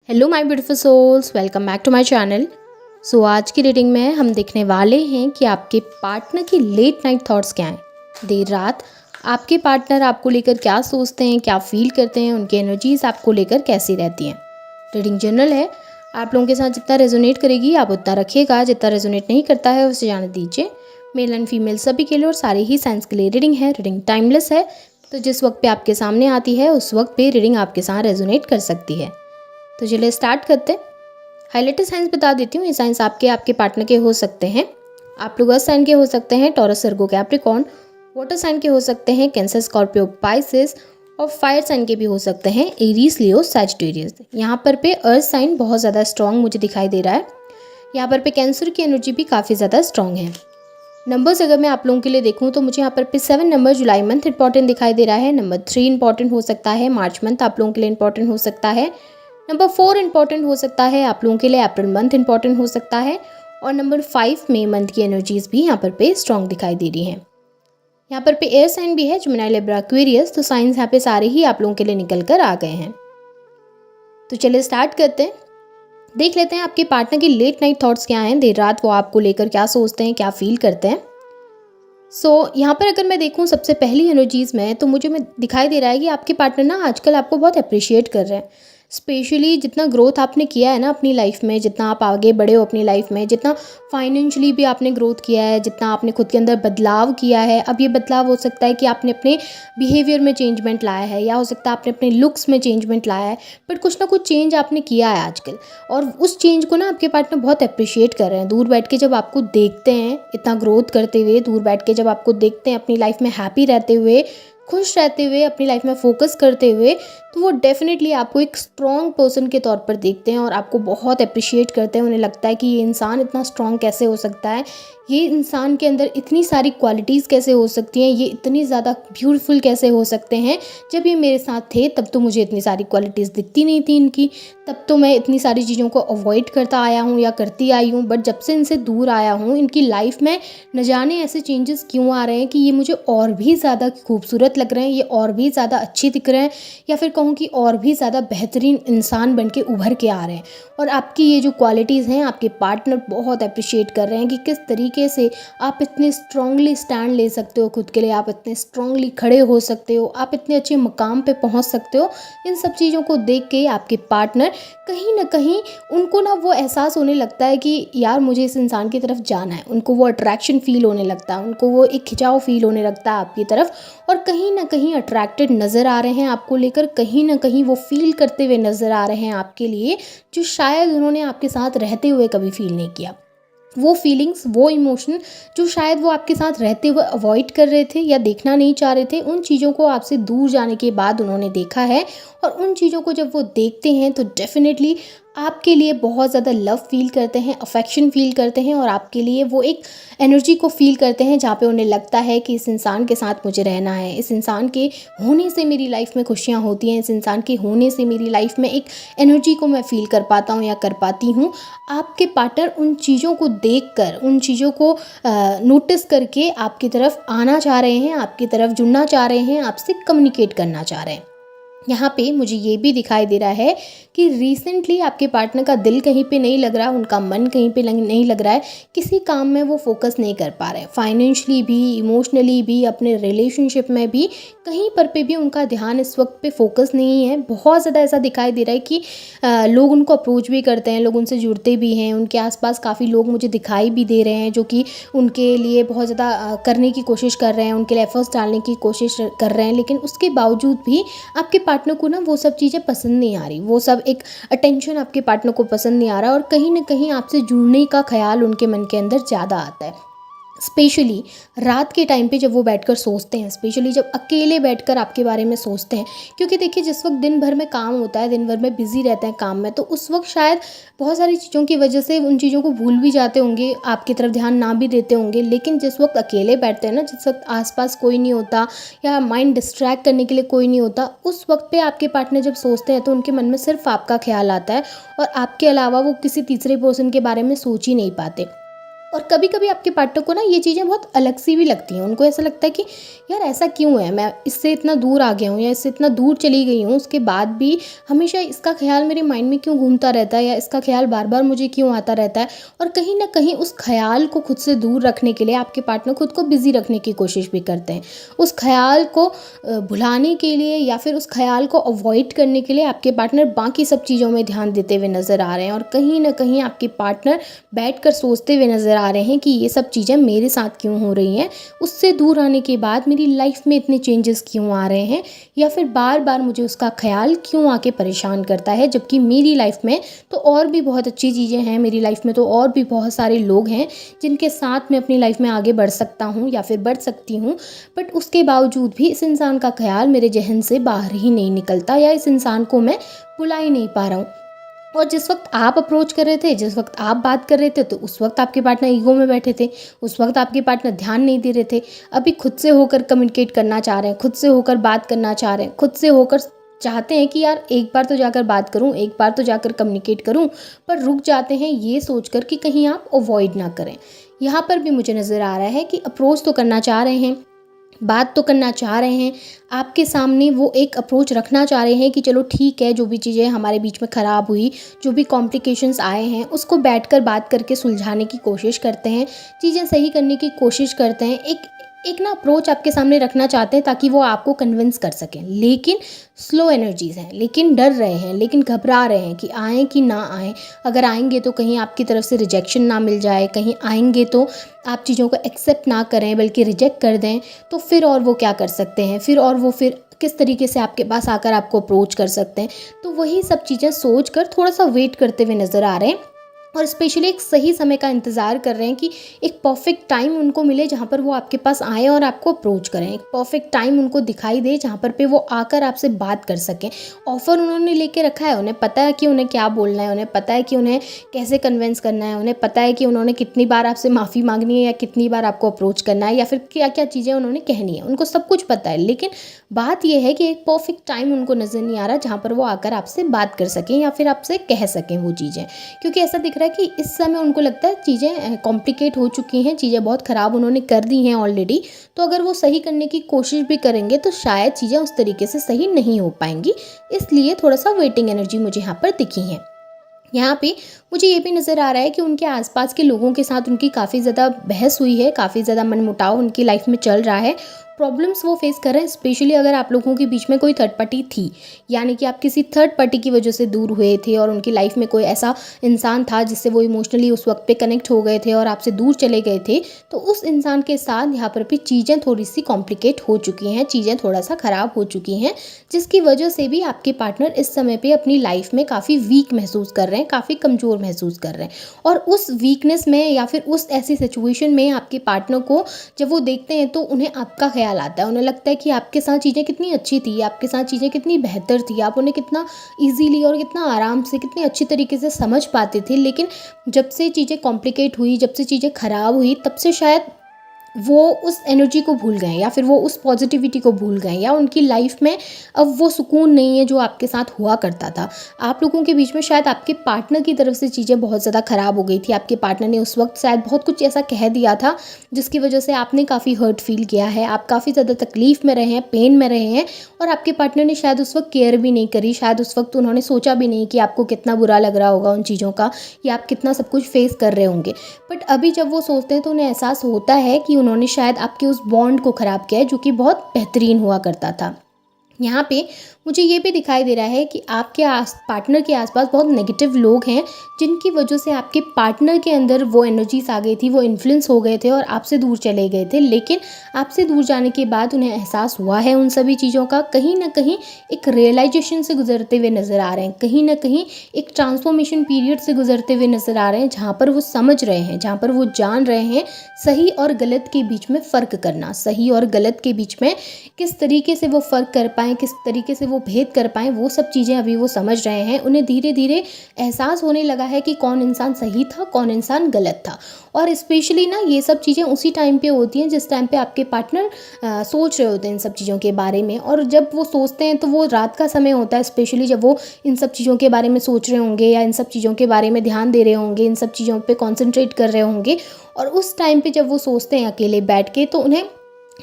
Hello my beautiful souls, welcome back to my channel. So आज की reading में हम देखने वाले हैं कि आपके पार्टनर की लेट नाइट थॉट्स क्या हैं। देर रात आपके पार्टनर आपको लेकर क्या सोचते हैं, क्या फील करते हैं, उनकी एनर्जीज आपको लेकर कैसी रहती हैं। रीडिंग जनरल है, आप लोगों के साथ जितना रेजोनेट करेगी आप उतना रखिएगा, जितना रेजोनेट नहीं करता है उसे जाने दीजिए। मेल एंड फीमेल सभी के लिए और सारे ही साइंस के लिए रीडिंग है। रीडिंग टाइमलेस है, तो जिस वक्त पे आपके सामने आती है उस वक्त पे रीडिंग आपके साथ रेजोनेट कर सकती है। तो चलिए स्टार्ट करते हैं। हाइलाइटर साइंस बता देती हूँ। ये साइंस आपके पार्टनर के हो सकते हैं। आप लोग अर्थ साइन के हो सकते हैं, टॉरस, सर्गो, कैप्रिकॉर्न। वाटर साइन के हो सकते हैं, कैंसर, स्कॉर्पियो, पाइसेस। और फायर साइन के भी हो सकते हैं, एरीज, लियो, सैजिटेरियस। यहाँ पर पे अर्थ साइन बहुत ज़्यादा स्ट्रॉन्ग मुझे दिखाई दे रहा है। यहाँ पर पे कैंसर की एनर्जी भी काफ़ी ज़्यादा स्ट्रॉन्ग है। नंबर्स अगर मैं आप लोगों के लिए देखूँ तो मुझे यहाँ पर पे 7 नंबर जुलाई मंथ इंपॉर्टेंट दिखाई दे रहा है। नंबर 3 इंपॉर्टेंट हो सकता है, मार्च मंथ आप लोगों के लिए इंपॉर्टेंट हो सकता है। नंबर 4 इंपॉर्टेंट हो सकता है आप लोगों के लिए, अप्रैल मंथ इंपॉर्टेंट हो सकता है। और नंबर 5 मई मंथ की एनर्जीज भी यहाँ पर पे स्ट्रॉन्ग दिखाई दे रही हैं। यहाँ पर पे एयर साइन भी है, जेमिनी, लिब्रा, एक्वेरियस। तो साइंस यहाँ पे सारे ही आप लोगों के लिए निकल कर आ गए हैं। तो चलिए स्टार्ट करते हैं। देख लेते हैं आपके पार्टनर की लेट नाइट थॉट्स क्या हैं। देर रात वो आपको लेकर क्या सोचते हैं, क्या फील करते हैं। यहाँ पर अगर मैं देखूँ सबसे पहली एनर्जीज में, तो मुझे में दिखाई दे रहा है कि आपके पार्टनर ना आजकल आपको बहुत अप्रिशिएट कर रहे हैं। स्पेशली जितना ग्रोथ आपने किया है ना अपनी लाइफ में, जितना आप आगे बढ़े हो अपनी लाइफ में, जितना फाइनेंशियली भी आपने ग्रोथ किया है, जितना आपने खुद के अंदर बदलाव किया है। अब ये बदलाव हो सकता है कि आपने अपने बिहेवियर में चेंजमेंट लाया है, या हो सकता है आपने अपने लुक्स में चेंजमेंट लाया है। बट कुछ ना कुछ चेंज आपने किया है आजकल, और उस चेंज को ना आपके पार्टनर बहुत अप्रिशिएट कर रहे हैं। दूर बैठ के जब आपको देखते हैं इतना ग्रोथ करते हुए, दूर बैठ के जब आपको देखते हैं अपनी लाइफ में हैप्पी रहते हुए, खुश रहते हुए, अपनी लाइफ में फोकस करते हुए, तो वो डेफिनेटली आपको एक स्ट्रॉन्ग पर्सन के तौर पर देखते हैं और आपको बहुत अप्रिशिएट करते हैं। उन्हें लगता है कि ये इंसान इतना स्ट्रॉन्ग कैसे हो सकता है, ये इंसान के अंदर इतनी सारी क्वालिटीज़ कैसे हो सकती हैं, ये इतनी ज़्यादा ब्यूटीफुल कैसे हो सकते हैं। जब ये मेरे साथ थे तब तो मुझे इतनी सारी क्वालिटीज़ दिखती नहीं थी इनकी, तब तो मैं इतनी सारी चीज़ों को अवॉइड करता आया हूँ या करती आई हूँ। बट जब से इनसे दूर आया हूँ, इनकी लाइफ में न जाने ऐसे चेंजेस क्यों आ रहे हैं कि ये मुझे और भी ज़्यादा खूबसूरत लग रहे हैं, ये और भी ज़्यादा अच्छी दिख रहे हैं, या फिर कहूँ कि और भी ज़्यादा बेहतरीन इंसान बन के उभर के आ रहे हैं। और आपकी ये जो क्वालिटीज़ हैं आपके पार्टनर बहुत अप्रिशिएट कर रहे हैं कि किस तरीके से आप इतने स्ट्रांगली स्टैंड ले सकते हो खुद के लिए, आप इतने स्ट्रांगली खड़े हो सकते हो, आप इतने अच्छे मकाम पे पहुंच सकते हो। इन सब चीज़ों को देख के आपके पार्टनर कहीं ना कहीं, उनको ना वो एहसास होने लगता है कि यार मुझे इस इंसान की तरफ जाना है। उनको वो अट्रैक्शन फील होने लगता है, उनको वो एक खिंचाव फील होने लगता है आपकी तरफ, और कहीं ना कहीं अट्रैक्टेड नज़र आ रहे हैं आपको लेकर। कहीं ना कहीं वो फील करते हुए नज़र आ रहे हैं आपके लिए, जो शायद उन्होंने आपके साथ रहते हुए कभी फील नहीं किया। वो फीलिंग्स, वो इमोशन जो शायद वो आपके साथ रहते हुए अवॉइड कर रहे थे या देखना नहीं चाह रहे थे, उन चीज़ों को आपसे दूर जाने के बाद उन्होंने देखा है। और उन चीज़ों को जब वो देखते हैं तो डेफिनेटली आपके लिए बहुत ज़्यादा लव फील करते हैं, अफेक्शन फील करते हैं, और आपके लिए वो एक एनर्जी को फील करते हैं जहाँ पे उन्हें लगता है कि इस इंसान के साथ मुझे रहना है, इस इंसान के होने से मेरी लाइफ में खुशियाँ होती हैं, इस इंसान के होने से मेरी लाइफ में एक एनर्जी को मैं फील कर पाता हूँ या कर पाती हूँ। आपके पार्टनर उन चीज़ों को देखकर, उन चीज़ों को नोटिस करके आपकी तरफ आना चाह रहे हैं, आपकी तरफ जुड़ना चाह रहे हैं, आपसे कम्युनिकेट करना चाह रहे हैं। यहाँ पे मुझे ये भी दिखाई दे रहा है कि रिसेंटली आपके पार्टनर का दिल कहीं पे नहीं लग रहा, उनका मन कहीं पे नहीं लग रहा है, किसी काम में वो फोकस नहीं कर पा रहे हैं। फाइनेंशियली भी, इमोशनली भी, अपने रिलेशनशिप में भी, कहीं पर पे भी उनका ध्यान इस वक्त पे फोकस नहीं है। बहुत ज़्यादा ऐसा दिखाई दे रहा है कि लोग उनको अप्रोच भी करते हैं, लोग उनसे जुड़ते भी हैं, उनके आसपास काफ़ी लोग मुझे दिखाई भी दे रहे हैं जो कि उनके लिए बहुत ज़्यादा करने की कोशिश कर रहे हैं, उनके लिए एफर्ट्स डालने की कोशिश कर रहे हैं। लेकिन उसके बावजूद भी आपके पार्टनर को ना वो सब चीज़ें पसंद नहीं आ रही, वो सब एक अटेंशन आपके पार्टनर को पसंद नहीं आ रहा, और कहीं ना कहीं आपसे जुड़ने का ख्याल उनके मन के अंदर ज़्यादा आता है। स्पेशली रात के टाइम पे जब वो बैठकर सोचते हैं, स्पेशली जब अकेले बैठकर आपके बारे में सोचते हैं। क्योंकि देखिए, जिस वक्त दिन भर में काम होता है, दिन भर में बिजी रहते हैं काम में, तो उस वक्त शायद बहुत सारी चीज़ों की वजह से उन चीज़ों को भूल भी जाते होंगे, आपकी तरफ ध्यान ना भी देते होंगे। लेकिन जिस वक्त अकेले बैठते हैं ना, जिस वक्त आसपास कोई नहीं होता या माइंड डिस्ट्रैक्ट करने के लिए कोई नहीं होता, उस वक्त पे आपके पार्टनर जब सोचते हैं तो उनके मन में सिर्फ आपका ख्याल आता है, और आपके अलावा वो किसी तीसरे पर्सन के बारे में सोच ही नहीं पाते। और कभी कभी आपके पार्टनर को ना ये चीज़ें बहुत अलग सी भी लगती हैं। उनको ऐसा लगता है कि यार ऐसा क्यों है, मैं इससे इतना दूर आ गया हूँ या इससे इतना दूर चली गई हूँ, उसके बाद भी हमेशा इसका ख्याल मेरे माइंड में क्यों घूमता रहता है या इसका ख्याल बार बार मुझे क्यों आता रहता है। और कहीं ना कहीं उस ख्याल को खुद से दूर रखने के लिए आपके पार्टनर खुद को बिजी रखने की कोशिश भी करते हैं। उस ख्याल को भुलाने के लिए या फिर उस ख्याल को अवॉइड करने के लिए आपके पार्टनर बाकी सब चीज़ों में ध्यान देते हुए नज़र आ रहे हैं। और कहीं ना कहीं आपके पार्टनर बैठकर सोचते हुए नज़र आ रहे हैं कि ये सब चीज़ें मेरे साथ क्यों हो रही हैं, उससे दूर आने के बाद मेरी लाइफ में इतने चेंजेस क्यों आ रहे हैं, या फिर बार बार मुझे उसका ख्याल क्यों आके परेशान करता है, जबकि मेरी लाइफ में तो और भी बहुत अच्छी चीज़ें हैं, मेरी लाइफ में तो और भी बहुत सारे लोग हैं जिनके साथ मैं अपनी लाइफ में आगे बढ़ सकता हूँ या फिर बढ़ सकती हूँ। बट उसके बावजूद भी इस इंसान का ख्याल मेरे जहन से बाहर ही नहीं निकलता या इस इंसान को मैं भुला ही नहीं पा रहा हूँ। और जिस वक्त आप अप्रोच कर रहे थे, जिस वक्त आप बात कर रहे थे, तो उस वक्त आपके पार्टनर ईगो में बैठे थे, उस वक्त आपके पार्टनर ध्यान नहीं दे रहे थे। अभी खुद से होकर कम्युनिकेट करना चाह रहे हैं, खुद से होकर बात करना चाह रहे हैं, खुद से होकर चाहते हैं कि यार एक बार तो जाकर बात करूं, एक बार तो जाकर कम्युनिकेट करूं, पर रुक जाते हैं ये सोचकर कि कहीं आप अवॉइड ना करें। यहाँ पर भी मुझे नज़र आ रहा है कि अप्रोच तो करना चाह रहे हैं, बात तो करना चाह रहे हैं, आपके सामने वो एक अप्रोच रखना चाह रहे हैं कि चलो ठीक है, जो भी चीज़ें हमारे बीच में ख़राब हुई, जो भी कॉम्प्लिकेशंस आए हैं, उसको बैठकर बात करके सुलझाने की कोशिश करते हैं, चीज़ें सही करने की कोशिश करते हैं। एक एक ना अप्रोच आपके सामने रखना चाहते हैं ताकि वो आपको कन्विंस कर सकें। लेकिन स्लो एनर्जीज़ हैं, लेकिन डर रहे हैं, लेकिन घबरा रहे हैं कि आएँ कि ना आएँ। अगर आएंगे तो कहीं आपकी तरफ से रिजेक्शन ना मिल जाए, कहीं आएंगे तो आप चीज़ों को एक्सेप्ट ना करें बल्कि रिजेक्ट कर दें, तो फिर और वो क्या कर सकते हैं, फिर किस तरीके से आपके पास आकर आपको अप्रोच कर सकते हैं। तो वही सब चीज़ें सोच कर थोड़ा सा वेट करते हुए नज़र आ रहे हैं और स्पेशली एक सही समय का इंतज़ार कर रहे हैं कि एक परफेक्ट टाइम उनको मिले जहाँ पर वो आपके पास आए और आपको अप्रोच करें। एक परफेक्ट टाइम उनको दिखाई दे जहाँ पर वो आकर आपसे बात कर सकें। ऑफ़र उन्होंने लेके रखा है, उन्हें पता है कि उन्हें क्या बोलना है, उन्हें पता है कि उन्हें कैसे कन्विंस करना है, उन्हें पता है कि उन्होंने कितनी बार आपसे माफ़ी मांगनी है या कितनी बार आपको अप्रोच करना है या फिर क्या क्या चीज़ें उन्होंने कहनी है, उनको सब कुछ पता है। लेकिन बात यह है कि एक परफेक्ट टाइम उनको नज़र नहीं आ रहा जहाँ पर वो आकर आपसे बात कर सकें या फिर आपसे कह सकें वो चीज़ें। क्योंकि ऐसा दिख रहा है कि इस समय उनको लगता है चीज़ें कॉम्प्लिकेट हो चुकी हैं, चीज़ें बहुत ख़राब उन्होंने कर दी हैं ऑलरेडी। तो अगर वो सही करने की कोशिश भी करेंगे तो शायद चीज़ें उस तरीके से सही नहीं हो पाएंगी, इसलिए थोड़ा सा वेटिंग एनर्जी मुझे यहाँ पर दिखी है। यहाँ पे मुझे ये भी नज़र आ रहा है कि उनके आसपास के लोगों के साथ उनकी काफ़ी ज़्यादा बहस हुई है, काफ़ी ज़्यादा मनमुटाव उनकी लाइफ में चल रहा है, प्रॉब्लम्स वो फेस कर रहे हैं। स्पेशली अगर आप लोगों के बीच में कोई थर्ड पार्टी थी, यानी कि आप किसी थर्ड पार्टी की वजह से दूर हुए थे और उनकी लाइफ में कोई ऐसा इंसान था जिससे वो इमोशनली उस वक्त पे कनेक्ट हो गए थे और आपसे दूर चले गए थे, तो उस इंसान के साथ यहाँ पर भी चीज़ें थोड़ी सी कॉम्प्लिकेट हो चुकी हैं, चीज़ें थोड़ा सा ख़राब हो चुकी हैं, जिसकी वजह से भी आपके पार्टनर इस समय पे अपनी लाइफ में काफ़ी वीक महसूस कर रहे हैं, काफ़ी कमज़ोर महसूस कर रहे हैं। और उस वीकनेस में या फिर उस ऐसी सिचुएशन में आपके पार्टनर को जब वो देखते हैं तो उन्हें आपका ख्याल आता है, उन्हें लगता है कि आपके साथ चीज़ें कितनी अच्छी थी, आपके साथ चीज़ें कितनी बेहतर थी, आप उन्हें कितना ईजीली और कितना आराम से कितने अच्छी तरीके से समझ पाते थे। लेकिन जब से चीज़ें कॉम्प्लिकेट हुई, जब से चीज़ें ख़राब हुई, तब से शायद वो उस एनर्जी को भूल गए या फिर वो उस पॉजिटिविटी को भूल गए, या उनकी लाइफ में अब वो सुकून नहीं है जो आपके साथ हुआ करता था। आप लोगों के बीच में शायद आपके पार्टनर की तरफ से चीज़ें बहुत ज़्यादा ख़राब हो गई थी, आपके पार्टनर ने उस वक्त शायद बहुत कुछ ऐसा कह दिया था जिसकी वजह से आपने काफ़ी हर्ट फील किया है, आप काफ़ी ज़्यादा तकलीफ़ में रहे हैं, पेन में रहे हैं, और आपके पार्टनर ने शायद उस वक्त केयर भी नहीं करी, शायद उस वक्त उन्होंने सोचा भी नहीं कि आपको कितना बुरा लग रहा होगा उन चीज़ों का, या आप कितना सब कुछ फेस कर रहे होंगे। बट अभी जब वो सोचते हैं तो उन्हें एहसास होता है कि उन्होंने शायद आपके उस बॉन्ड को ख़राब किया है जो कि बहुत बेहतरीन हुआ करता था। यहाँ पे मुझे ये भी दिखाई दे रहा है कि आपके पार्टनर के आसपास बहुत नेगेटिव लोग हैं जिनकी वजह से आपके पार्टनर के अंदर वो एनर्जीज आ गई थी, वो इन्फ्लुएंस हो गए थे और आपसे दूर चले गए थे। लेकिन आपसे दूर जाने के बाद उन्हें एहसास हुआ है उन सभी चीज़ों का, कहीं ना कहीं एक रियलाइजेशन से गुजरते हुए नज़र आ रहे हैं, कहीं ना कहीं एक ट्रांसफॉर्मेशन पीरियड से गुजरते हुए नज़र आ रहे हैं, जहाँ पर वो समझ रहे हैं, जहाँ पर वो जान रहे हैं सही और गलत के बीच में फ़र्क करना, सही और गलत के बीच में किस तरीके से वो फ़र्क कर पाएँ, किस तरीके से वो वो भेद कर पाएँ, वो सब चीज़ें अभी वो समझ रहे हैं। उन्हें धीरे-धीरे एहसास होने लगा है कि कौन इंसान सही था, कौन इंसान गलत था। और स्पेशली ना ये सब चीज़ें उसी टाइम पे होती हैं जिस टाइम पे आपके पार्टनर सोच रहे होते हैं इन सब चीज़ों के बारे में। और जब वो सोचते हैं तो वो रात का समय होता है, स्पेशली जब वो इन सब चीज़ों के बारे में सोच रहे होंगे या इन सब चीज़ों के बारे में ध्यान दे रहे होंगे, इन सब चीज़ों पे कॉन्सन्ट्रेट कर रहे होंगे। और उस टाइम पे जब वो सोचते हैं अकेले बैठ के, तो उन्हें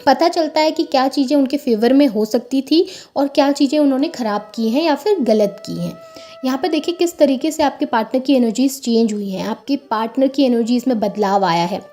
पता चलता है कि क्या चीज़ें उनके फ़ेवर में हो सकती थी और क्या चीज़ें उन्होंने ख़राब की हैं या फिर गलत की हैं। यहाँ पे देखिए किस तरीके से आपके पार्टनर की एनर्जीज़ चेंज हुई हैं, आपके पार्टनर की एनर्जीज़ में बदलाव आया है।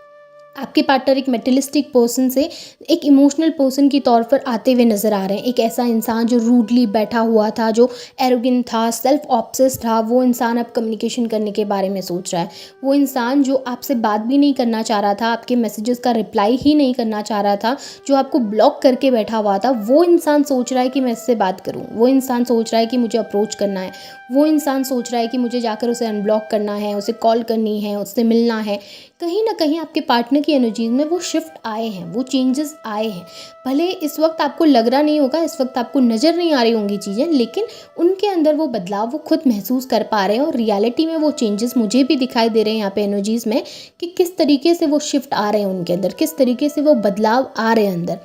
आपके पार्टनर एक मटेरियलिस्टिक पर्सन से एक इमोशनल पर्सन के तौर पर आते हुए नज़र आ रहे हैं। एक ऐसा इंसान जो रूडली बैठा हुआ था, जो एरोगेंट था, सेल्फ ऑब्सेस्ड था, वो इंसान अब कम्युनिकेशन करने के बारे में सोच रहा है। वो इंसान जो आपसे बात भी नहीं करना चाह रहा था, आपके मैसेजेस का रिप्लाई ही नहीं करना चाह रहा था, जो आपको ब्लॉक करके बैठा हुआ था, वो इंसान सोच रहा है कि मैं इससे बात करूँ। वो इंसान सोच रहा है कि मुझे अप्रोच करना है। वो इंसान सोच रहा है कि मुझे जाकर उसे अनब्लॉक करना है, उसे कॉल करनी है, उससे मिलना है। कहीं ना कहीं आपके पार्टनर की एनर्जीज में वो शिफ्ट आए हैं, वो चेंजेस आए हैं। भले इस वक्त आपको लग रहा नहीं होगा, इस वक्त आपको नज़र नहीं आ रही होंगी चीज़ें, लेकिन उनके अंदर वो बदलाव वो खुद महसूस कर पा रहे हैं। और रियलिटी में वो चेंजेस मुझे भी दिखाई दे रहे हैं यहाँ पे एनर्जीज़ में, कि किस तरीके से वो शिफ्ट आ रहे हैं उनके अंदर, किस तरीके से वो बदलाव आ रहे हैं अंदर।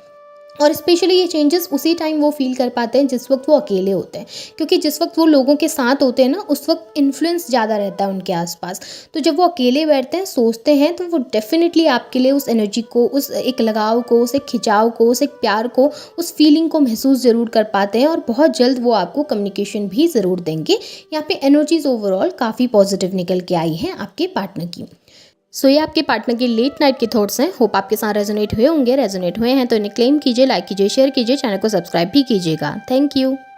और स्पेशली ये चेंजेस उसी टाइम वो फील कर पाते हैं जिस वक्त वो अकेले होते हैं, क्योंकि जिस वक्त वो लोगों के साथ होते हैं ना, उस वक्त इन्फ्लुएंस ज़्यादा रहता है उनके आसपास। तो जब वो अकेले बैठते हैं, सोचते हैं, तो वो डेफिनेटली आपके लिए उस एनर्जी को, उस एक लगाव को, उस एक खिंचाव को, उस एक प्यार को, उस फीलिंग को महसूस ज़रूर कर पाते हैं। और बहुत जल्द वो आपको कम्युनिकेशन भी ज़रूर देंगे। यहाँ पे एनर्जीज ओवरऑल काफ़ी पॉजिटिव निकल के आई हैं आपके पार्टनर की। सो ये आपके पार्टनर के लेट नाइट के थॉट्स हैं। होप आपके साथ रेजोनेट हुए होंगे। रेजोनेट हुए हैं तो इन्हें क्लेम कीजिए, लाइक कीजिए, शेयर कीजिए, चैनल को सब्सक्राइब भी कीजिएगा। Thank you.